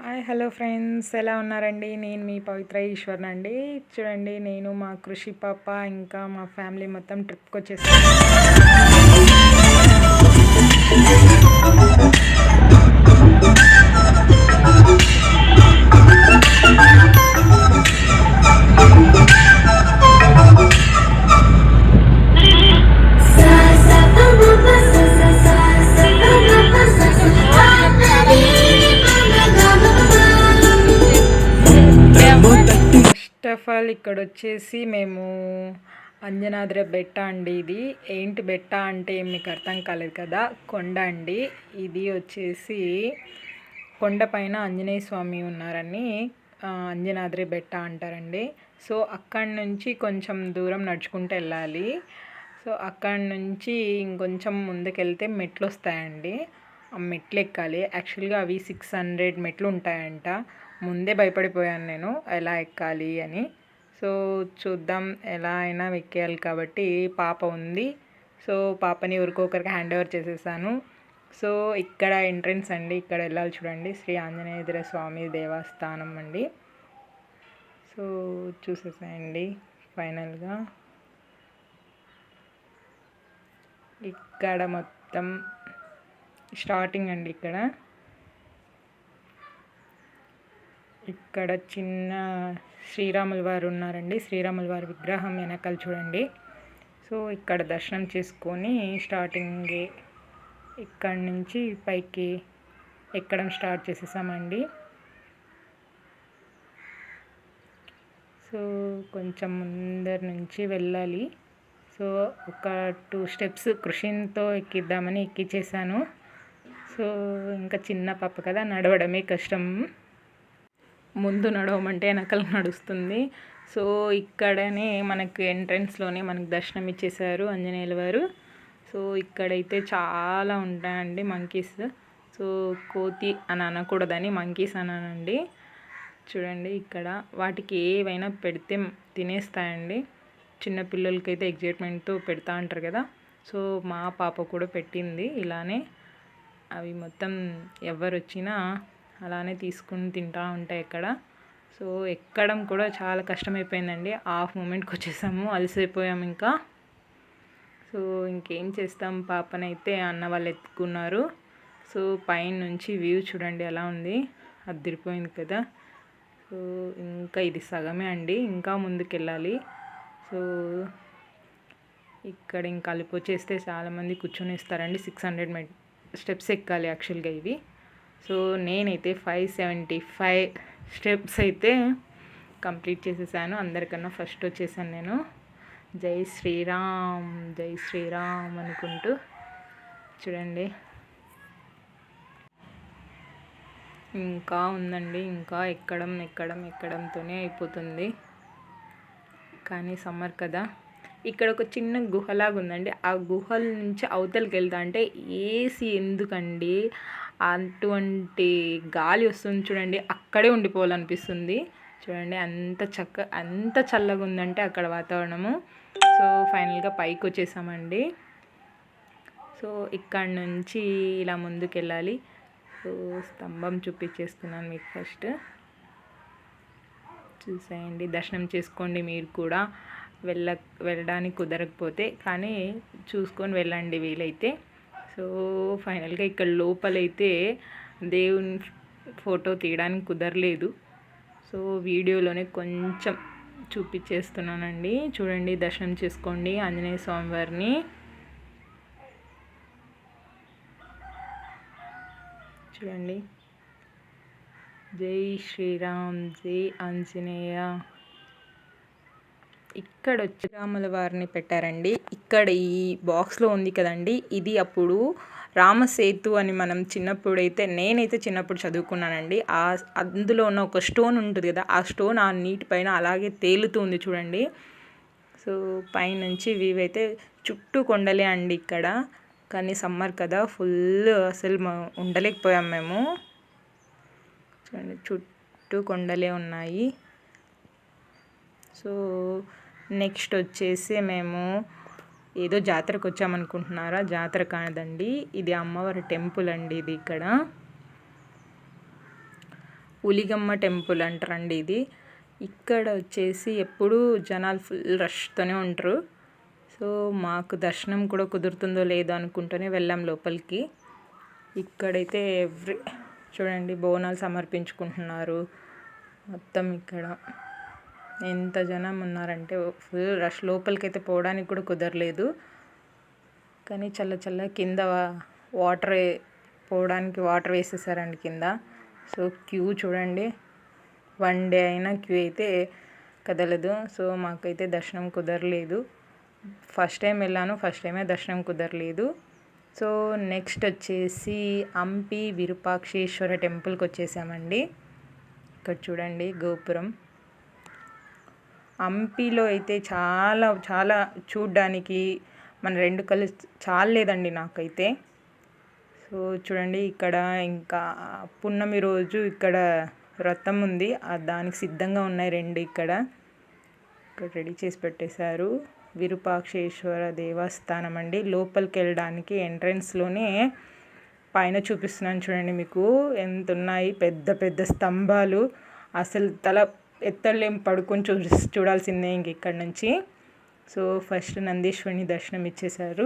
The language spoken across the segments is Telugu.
హాయ్ హలో ఫ్రెండ్స్, ఎలా ఉన్నారండి? నేను మీ పవిత్ర ఈశ్వర్ అండి. చూడండి, నేను మా కృషి పాప ఇంకా మా ఫ్యామిలీ మొత్తం ట్రిప్కి వచ్చేసాను. ఫస్ట్ ఆఫ్ ఆల్ ఇక్కడ వచ్చేసి మేము అంజనాద్రి బెట్ట అండి. ఇది ఏంటి బెట్ట అంటే మీకు అర్థం కాలేదు కదా, కొండ అండి. ఇది వచ్చేసి కొండపైన ఆంజనేయ స్వామి ఉన్నారని అంజనాద్రి బెట్ట అంటారండి. సో అక్కడి నుంచి కొంచెం దూరం నడుచుకుంటూ వెళ్ళాలి. సో అక్కడి నుంచి ఇంకొంచెం ముందుకెళ్తే మెట్లు వస్తాయండి. ఆ మెట్లు ఎక్కాలి. యాక్చువల్గా అవి 600 మెట్లు ఉంటాయంట. ముందే భయపడిపోయాను నేను ఎలా ఎక్కాలి అని. సో చూద్దాం, ఎలా అయినా ఎక్కేయాలి కాబట్టి పాప ఉంది. సో పాపని ఎవరికొకరికి హ్యాండ్ ఓవర్ చేసేసాను. సో ఇక్కడ ఎంట్రన్స్ అండి, ఇక్కడ వెళ్ళాలి. చూడండి, శ్రీ ఆంజనేయ స్వామి దేవస్థానం అండి. సో చూసేసాయండి ఫైనల్గా. ఇక్కడ మొత్తం స్టార్టింగ్ అండి. ఇక్కడ చిన్న శ్రీరాముల వారు ఉన్నారండి. శ్రీరాముల వారి విగ్రహం వెనకాల చూడండి. సో ఇక్కడ దర్శనం చేసుకొని స్టార్టింగ్ ఇక్కడి నుంచి పైకి ఎక్కడం స్టార్ట్ చేసేసామండి. సో కొంచెం ముందర నుంచి వెళ్ళాలి. సో ఒక 2 స్టెప్స్ కృషితో ఎక్కిద్దామని ఎక్కించేసాను. సో ఇంకా చిన్న పాప కదా, నడవడమే కష్టం. ముందు నడవమంటే వెనకాల నడుస్తుంది. సో ఇక్కడనే మనకు ఎంట్రన్స్లోనే మనకు దర్శనం ఇచ్చేసారు ఆంజనేయుల వారు. సో ఇక్కడైతే చాలా ఉంటాయండి మంకీస్. సో కోతి అని అనకూడదని మంకీస్ అనానండి. చూడండి, ఇక్కడ వాటికి ఏవైనా పెడితే తినేస్తాయండి. చిన్నపిల్లలకైతే ఎగ్జైట్మెంట్తో పెడతా అంటారు కదా. సో మా పాప కూడా పెట్టింది ఇలానే. అవి మొత్తం ఎవరు వచ్చినా అలానే తీసుకుని తింటూ ఉంటాయి ఇక్కడ. సో ఎక్కడం కూడా చాలా కష్టమైపోయిందండి. హాఫ్ మూమెంట్కి వచ్చేసాము, అలసిపోయాము ఇంకా. సో ఇంకేం చేస్తాం, పాపనైతే అన్న వాళ్ళు ఎత్తుకున్నారు. సో పైన నుంచి వ్యూ చూడండి ఎలా ఉంది, అదిరిపోయింది కదా. సో ఇంకా ఇది సగమే అండి, ఇంకా ముందుకు వెళ్ళాలి. సో ఇక్కడ ఇంకా అలుపు వచ్చేస్తే చాలామంది కూర్చొని ఇస్తారండి. 600 స్టెప్స్ ఎక్కాలి యాక్చువల్గా ఇవి. సో నేనైతే 575 స్టెప్స్ అయితే కంప్లీట్ చేసేసాను. అందరికన్నా ఫస్ట్ వచ్చేసాను నేను. జై శ్రీరామ్ జై శ్రీరామ్ అనుకుంటూ. చూడండి, ఇంకా ఉందండి. ఇంకా ఎక్కడంతోనే అయిపోతుంది. కానీ సమ్మర్ కదా. ఇక్కడ ఒక చిన్న గుహలాగా ఉందండి. ఆ గుహల నుంచి అవతలకి వెళ్తా అంటే ఏసీ ఎందుకండి, అటువంటి గాలి వస్తుంది చూడండి, అక్కడే ఉండిపోవాలనిపిస్తుంది. చూడండి అంత చల్లగా ఉందంటే అక్కడ వాతావరణము. సో ఫైనల్గా పైకి వచ్చేసామండి. సో ఇక్కడ నుంచి ఇలా ముందుకు వెళ్ళాలి. సో స్తంభం చూపించేస్తున్నాను మీకు ఫస్ట్. చూసేయండి, దర్శనం చేసుకోండి మీరు కూడా. వెళ్ళడానికి కుదరకపోతే కానీ చూసుకొని వెళ్ళండి వీలైతే. సో ఫైనల్గా ఇక్కడ లోపలైతే దేవుని ఫోటో తీయడానికి కుదరలేదు. సో వీడియోలోనే కొంచెం చూపించేస్తున్నానండి. చూడండి, దర్శనం చేసుకోండి ఆంజనేయ స్వామి వారిని. చూడండి, జై శ్రీరామ్ జై ఆంజనేయ. ఇక్కడ వచ్చి రాముల వారిని పెట్టారండి. ఇక్కడ ఈ బాక్స్లో ఉంది కదండి, ఇది అప్పుడు రామసేతు అని మనం నేనైతే చిన్నప్పుడు చదువుకున్నానండి. అందులో ఉన్న ఒక స్టోన్ ఉంటుంది కదా, ఆ స్టోన్ ఆ నీటి పైన అలాగే తేలుతూ ఉంది చూడండి. సో పైనుంచి వ్యూ అయితే చుట్టూ కొండలే అండి ఇక్కడ. కానీ సమ్మర్ కదా, ఫుల్ అసలు ఉండలేకపోయాం మేము. చూడండి, చుట్టూ కొండలే ఉన్నాయి. సో నెక్స్ట్ వచ్చేసి మేము ఏదో జాతరకు వచ్చామనుకుంటున్నారా, జాతర కాదండి, ఇది అమ్మవారి టెంపుల్ అండి. ఇది ఇక్కడ ఉలిగమ్మ టెంపుల్ అంటారండి ఇది. ఇక్కడ వచ్చేసి ఎప్పుడూ జనాలు ఫుల్ రష్తోనే ఉంటారు. సో మాకు దర్శనం కూడా కుదురుతుందో లేదో అనుకుంటూనే వెళ్ళాం లోపలికి. ఇక్కడైతే చూడండి బోనాలు సమర్పించుకుంటున్నారు. మొత్తం ఇక్కడ ఎంత జనం ఉన్నారంటే ఫుల్ రష్. లోపలికైతే పోవడానికి కూడా కుదరలేదు. కానీ చల్ల కింద పోవడానికి వాటర్ వేసేసారండి కింద. సో క్యూ చూడండి, 1 డే అయినా క్యూ అయితే కదలదు. సో మాకైతే దర్శనం కుదరలేదు. ఫస్ట్ టైం వెళ్ళాను, ఫస్ట్ టైమే దర్శనం కుదరలేదు. సో నెక్స్ట్ వచ్చేసి హంపి విరూపాక్షేశ్వర టెంపుల్కి వచ్చేసామండి. ఇక్కడ చూడండి గోపురం. హంపిలో అయితే చాలా చూడ్డానికి మన 2 కళ్ళు చాలేదండి నాకైతే. సో చూడండి ఇక్కడ ఇంకా పున్నమి రోజు ఇక్కడ వ్రతం ఉంది, దానికి సిద్ధంగా ఉన్నాయి 2 ఇక్కడ రెడీ చేసి పెట్టేశారు. విరూపాక్షేశ్వర దేవస్థానం అండి. లోపలికి వెళ్ళడానికి ఎంట్రన్స్లోనే పైన చూపిస్తున్నాను చూడండి మీకు ఎంత ఉన్నాయి, పెద్ద స్తంభాలు. అసలు తల ఎత్తలేం, పడుకొని చూడాల్సిందే ఇంక ఇక్కడ నుంచి. సో ఫస్ట్ నందీశ్వరిని దర్శనం ఇచ్చేశారు.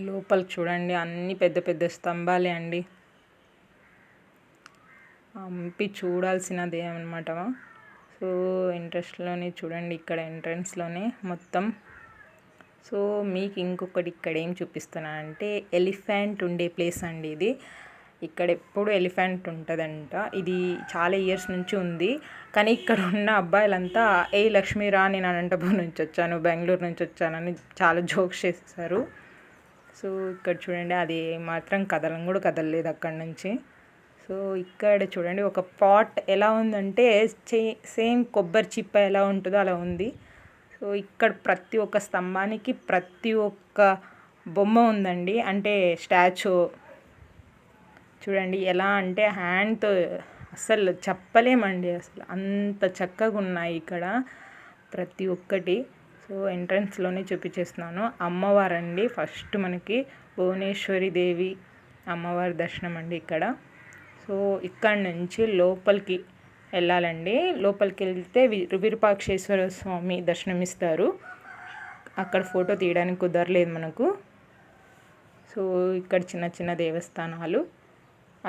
లోపల చూడండి అన్ని పెద్ద స్తంభాలే అండి. హంపి చూడాల్సినదే అనమాట. సో ఇంట్రెస్ట్లోనే చూడండి ఇక్కడ ఎంట్రన్స్లోనే మొత్తం. సో మీకు ఇంకొకటి ఇక్కడ ఏం చూపిస్తున్నానంటే ఎలిఫెంట్ ఉండే ప్లేస్ అండి ఇది. ఇక్కడ ఎప్పుడు ఎలిఫెంట్ ఉంటుందంట. ఇది చాలా ఇయర్స్ నుంచి ఉంది. కానీ ఇక్కడ ఉన్న అబ్బాయిలంతా లక్ష్మీరా నేను అనంతపురం నుంచి వచ్చాను, బెంగళూరు నుంచి వచ్చానని చాలా జోక్స్ చేస్తారు. సో ఇక్కడ చూడండి అది మాత్రం కదలలేదు అక్కడి నుంచి. సో ఇక్కడ చూడండి ఒక పాట్ ఎలా ఉందంటే సేమ్ కొబ్బరి చిప్ప ఎలా ఉంటుందో అలా ఉంది. సో ఇక్కడ ప్రతి ఒక్క స్తంభానికి ప్రతి ఒక్క బొమ్మ ఉందండి, అంటే స్టాచ్యూ. చూడండి ఎలా అంటే హ్యాండ్తో అసలు చెప్పలేమండి, అసలు అంత చక్కగా ఉన్నాయి ఇక్కడ ప్రతి ఒక్కటి. సో ఎంట్రన్స్లోనే చూపించేస్తున్నాను. అమ్మవారండి ఫస్ట్ మనకి భువనేశ్వరి దేవి అమ్మవారి దర్శనం అండి ఇక్కడ. సో ఇక్కడ నుంచి లోపలికి వెళ్ళాలండి. లోపలికి వెళ్తే విరూపాక్షేశ్వర స్వామి దర్శనం ఇస్తారు. అక్కడ ఫోటో తీయడానికి కుదరలేదు మనకు. సో ఇక్కడ చిన్న దేవస్థానాలు.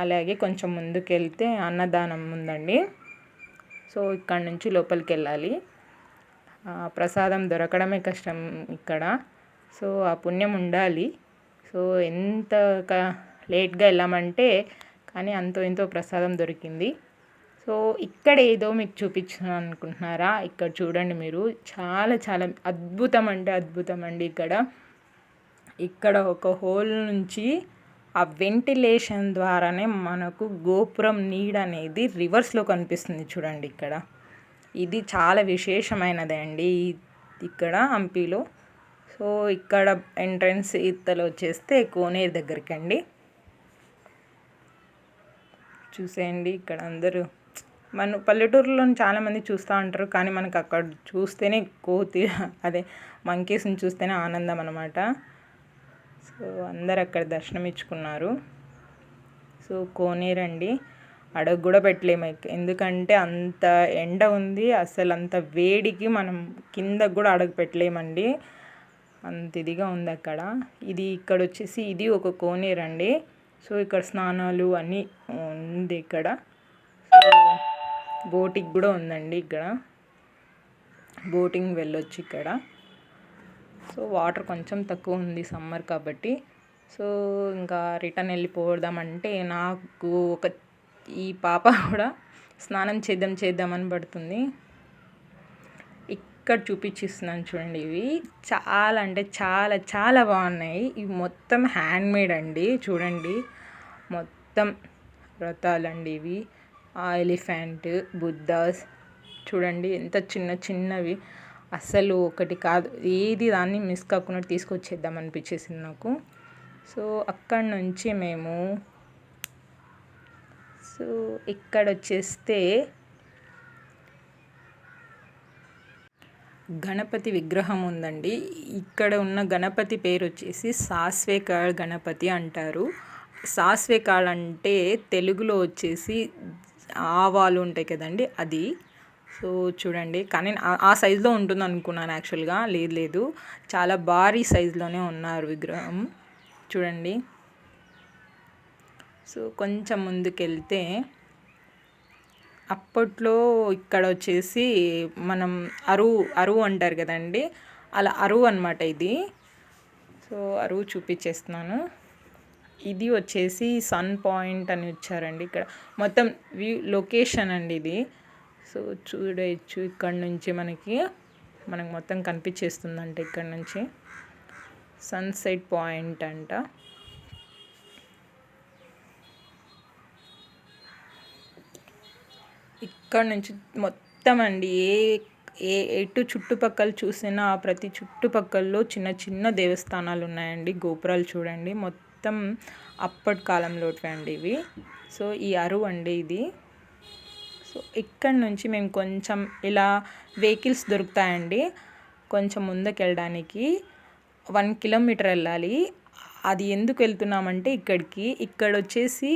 అలాగే కొంచెం ముందుకు వెళ్తే అన్నదానం ఉందండి. సో ఇక్కడ నుంచి లోపలికి వెళ్ళాలి. ప్రసాదం దొరకడమే కష్టం ఇక్కడ. సో ఆ పుణ్యం ఉండాలి. సో ఎంత లేట్గా వెళ్ళామంటే కానీ ఎంతో ప్రసాదం దొరికింది. సో ఇక్కడ ఏదో మీకు చూపించాను అనుకుంటున్నారా? ఇక్కడ చూడండి మీరు, చాలా అద్భుతం అంటే అద్భుతం అండి ఇక్కడ ఒక హోల్ నుంచి ఆ వెంటిలేషన్ ద్వారానే మనకు గోపురం నీడ అనేది రివర్స్లో కనిపిస్తుంది చూడండి ఇక్కడ. ఇది చాలా విశేషమైనదే అండి ఇక్కడ హంపిలో. సో ఇక్కడ ఎంట్రన్స్ ఇత్తలు వచ్చేస్తే కోనేరు దగ్గరికి అండి. చూసేయండి ఇక్కడ అందరూ మన పల్లెటూరులో చాలామంది చూస్తూ ఉంటారు, కానీ మనకు అక్కడ చూస్తేనే మంకీస్ని చూస్తేనే ఆనందం అన్నమాట. సో అందరు అక్కడ దర్శనం ఇచ్చుకున్నారు. సో కోనేరు అండి, అడుగు కూడా పెట్టలేము ఎందుకంటే అంత ఎండ ఉంది. అసలు అంత వేడికి మనం కిందకు కూడా అడుగు పెట్టలేమండి, అంత ఇదిగా ఉంది అక్కడ. ఇక్కడ వచ్చేసి ఇది ఒక కోనేరు అండి. సో ఇక్కడ స్నానాలు అన్నీ ఉంది ఇక్కడ. సో బోటింగ్ కూడా ఉందండి ఇక్కడ, బోటింగ్ వెళ్ళొచ్చు ఇక్కడ. సో వాటర్ కొంచెం తక్కువ ఉంది సమ్మర్ కాబట్టి. సో ఇంకా రిటర్న్ వెళ్ళిపోదామంటే నాకు ఈ పాప కూడా స్నానం చేద్దామని పడుతుంది. ఇక్కడ చూపించిస్తున్నాను చూడండి, ఇవి చాలా అంటే చాలా బాగున్నాయి. ఇవి మొత్తం హ్యాండ్మేడ్ అండి. చూడండి మొత్తం వ్రతాలండి ఇవి. ఎలిఫెంట్, బుద్ధాస్ చూడండి ఎంత చిన్నవి. అసలు ఒకటి కాదు, ఏది దాన్ని మిస్ కాకుండా తీసుకొచ్చేద్దాం అనిపించేసింది నాకు. సో అక్కడి నుంచి మేము ఇక్కడ వచ్చేస్తే గణపతి విగ్రహం ఉందండి. ఇక్కడ ఉన్న గణపతి పేరు వచ్చేసి సాస్వేకాళ గణపతి అంటారు. సాసివే కాಳು అంటే తెలుగులో వచ్చేసి ఆవాలు ఉంటాయి కదండి అది. సో చూడండి, కానీ ఆ సైజులో ఉంటుంది అనుకున్నాను యాక్చువల్గా. లేదు, చాలా భారీ సైజులోనే ఉన్నారు విగ్రహం చూడండి. సో కొంచెం ముందుకెళ్తే అప్పట్లో ఇక్కడ వచ్చేసి మనం అరువు అంటారు కదండి, అలా అరువు అనమాట ఇది. సో అరువు చూపించేస్తున్నాను. ఇది వచ్చేసి సన్ పాయింట్ అని ఇచ్చారండి ఇక్కడ. మొత్తం వ్యూ లొకేషన్ అండి ఇది. సో చూడవచ్చు ఇక్కడ నుంచి మనకు మొత్తం కనిపించేస్తుందంట. ఇక్కడ నుంచి సన్సెట్ పాయింట్ అంట. ఇక్కడ నుంచి మొత్తం అండి ఎటు చుట్టుపక్కల చూసినా ప్రతి చుట్టుపక్కలలో చిన్న చిన్న దేవస్థానాలు ఉన్నాయండి. గోపురాలు చూడండి, మొత్తం అప్పటి కాలంలోటివి అండి ఇవి. సో ఈ అరువు అండి ఇది. సో ఇక్కడ నుంచి మేము కొంచెం ఇలా వెహికల్స్ దొరుకుతాయండి. కొంచెం ముందుకు వెళ్ళడానికి 1 కిలోమీటర్ వెళ్ళాలి. అది ఎందుకు వెళ్తున్నామంటే ఇక్కడ వచ్చేసి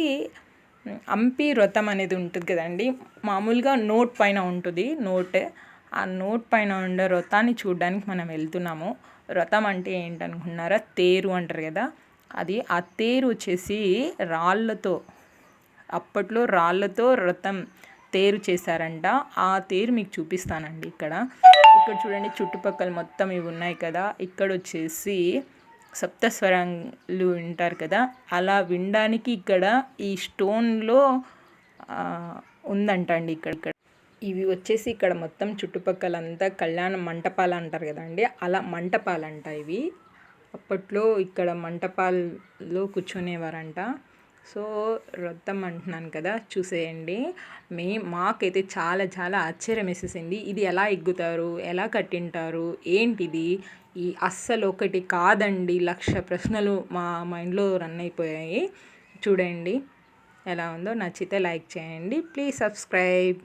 హంపి వ్రతం అనేది ఉంటుంది కదండి. మామూలుగా నోట్ పైన ఉంటుంది ఆ నోట్ పైన ఉండే వ్రతాన్ని చూడడానికి మనం వెళ్తున్నాము. వ్రతం అంటే ఏంటనుకున్నారా, తేరు అంటారు కదా అది. ఆ తేరు వచ్చేసి అప్పట్లో రాళ్ళతో వ్రతం తేరు చేశారంట. ఆ తేరు మీకు చూపిస్తానండి. ఇక్కడ చూడండి, చుట్టుపక్కల మొత్తం ఇవి ఉన్నాయి కదా. ఇక్కడ వచ్చేసి సప్తస్వరాలు వింటారు కదా, అలా వినడానికి ఇక్కడ ఈ స్టోన్లో ఉందంట అండి. ఇక్కడ ఇవి వచ్చేసి ఇక్కడ మొత్తం చుట్టుపక్కలంతా కళ్యాణ మంటపాలు అంటారు కదండి, అలా మంటపాలంట ఇవి. అప్పట్లో ఇక్కడ మంటపాల్లో కూర్చునేవారంట. సో వ్రతం అంటున్నాను కదా, చూసేయండి. మాకైతే చాలా చాలా ఆశ్చర్యం వేసేసింది. ఇది ఎలా ఎగ్గుతారు, ఎలా కట్టింటారు, ఏంటిది అస్సలు ఒకటి కాదండి, 1,00,000 ప్రశ్నలు మా మైండ్లో రన్ అయిపోయాయి. చూడండి ఎలా ఉందో. నచ్చితే లైక్ చేయండి, ప్లీజ్ సబ్స్క్రైబ్.